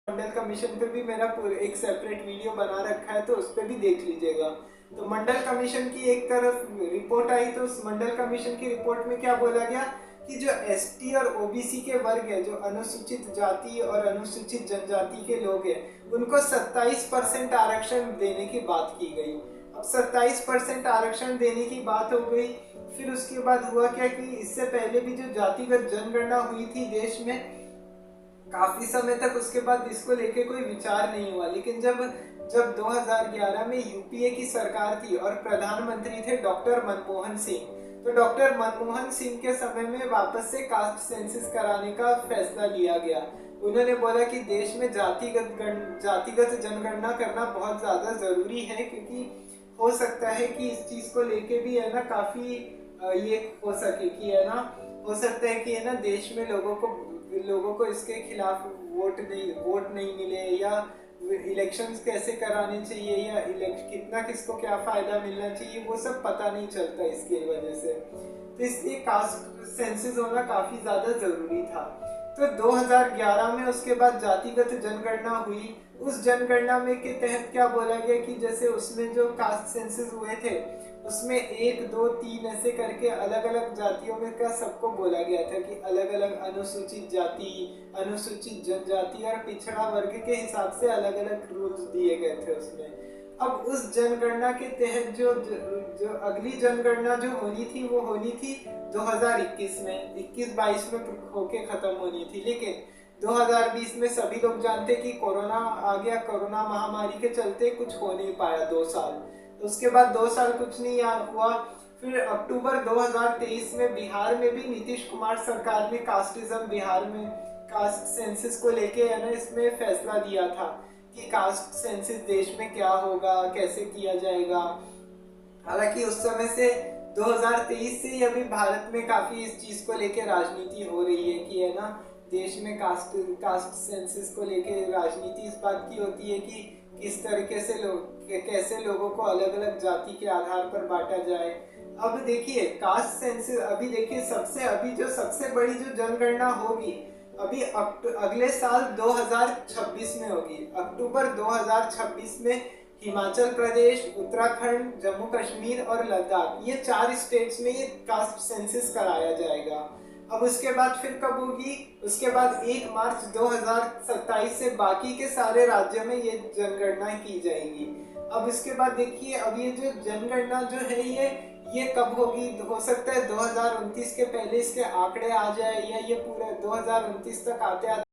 मंडल commission पे भी मेरा एक सेपरेट वीडियो बना रखा है, तो उस पर भी देख लीजिएगा। तो मंडल कमीशन की एक तरफ रिपोर्ट आई, तो उस मंडल कमीशन की रिपोर्ट में क्या बोला गया कि जो एसटी और ओबीसी के वर्ग है, जो अनुसूचित जाति और अनुसूचित जनजाति के लोग हैं, उनको 27% आरक्षण देने की बात की गई। अब 27% आरक्षण देने की बात हो गई, फिर उसके बाद हुआ क्या कि इससे पहले भी जो जातिगत जनगणना हुई थी देश में, काफी समय तक उसके बाद इसको लेके कोई विचार नहीं हुआ। लेकिन जब जब 2011 में यूपीए की सरकार थी और प्रधानमंत्री थे डॉक्टर मनमोहन सिंह, तो डॉक्टर मनमोहन सिंह के समय में वापस से कास्ट सेंसस कराने का फैसला लिया गया। उन्होंने बोला कि देश में जातिगत जनगणना करना बहुत ज्यादा जरूरी है, क्योंकि हो सकता है कि इस चीज को लेके भी है ना काफी ये हो सके कि है ना, हो सकता है कि है ना देश में लोगों को इसके खिलाफ वोट नहीं मिले, या इलेक्शंस कैसे कराने चाहिए, या कितना किसको क्या फायदा मिलना चाहिए, वो सब पता नहीं चलता इसकी वजह से। तो इसलिए कास्ट सेंसस होना काफी ज्यादा जरूरी था। तो 2011 में उसके बाद जातिगत जनगणना हुई। उस जनगणना में के तहत क्या बोला गया कि जैसे उसमें जो कास्ट सेंसस हुए थे, उसमें 1, 2, 3 ऐसे करके अलग अलग जातियों में का सबको बोला गया था कि अलग अलग अनुसूचित जाति, अनुसूचित जनजाति और पिछड़ा वर्ग के हिसाब से अलग अलग रूल्स दिए गए थे उसमें। अब उस जनगणना के तहत जो अगली जनगणना जो होनी थी, वो होनी थी 2021 में, 21-22 में होके खत्म होनी थी। लेकिन 2020 में सभी लोग जानते कि कोरोना आ गया, कोरोना महामारी के चलते कुछ हो नहीं पाया 2 साल। तो उसके बाद 2 साल कुछ नहीं हुआ। फिर अक्टूबर 2023 में बिहार में भी नीतीश कुमार सरकार ने कास्टिज्म, बिहार में कास्ट सेंसस को लेके है ना इसमें फैसला दिया था कि कास्ट सेंसस देश में क्या होगा, कैसे किया जाएगा। हालांकि उस समय से 2023 से अभी भारत में काफी इस चीज को लेके राजनीति हो रही है कि है ना देश में कास्ट सेंसस को लेके राजनीति इस बात की होती है कि किस तरीके से कैसे लोगों को अलग अलग जाति के आधार पर बांटा जाए। अब देखिए कास्ट सेंसस, अभी देखिए अभी जो सबसे बड़ी जो जनगणना होगी अभी अगले साल 2026 में होगी। अक्टूबर 2026 में हिमाचल प्रदेश, उत्तराखंड, जम्मू कश्मीर और लद्दाख, ये 4 स्टेट्स में ये कास्ट सेंसस कराया जाएगा। अब उसके बाद फिर कब होगी? उसके बाद 1 मार्च 2027 से बाकी के सारे राज्यों में ये जनगणना की जाएगी। अब इसके बाद देखिए, अब ये जो जनगणना जो है ये कब होगी? हो सकता है 2029 के पहले इसके आंकड़े आ जाए, या ये पूरे 2029 तक आते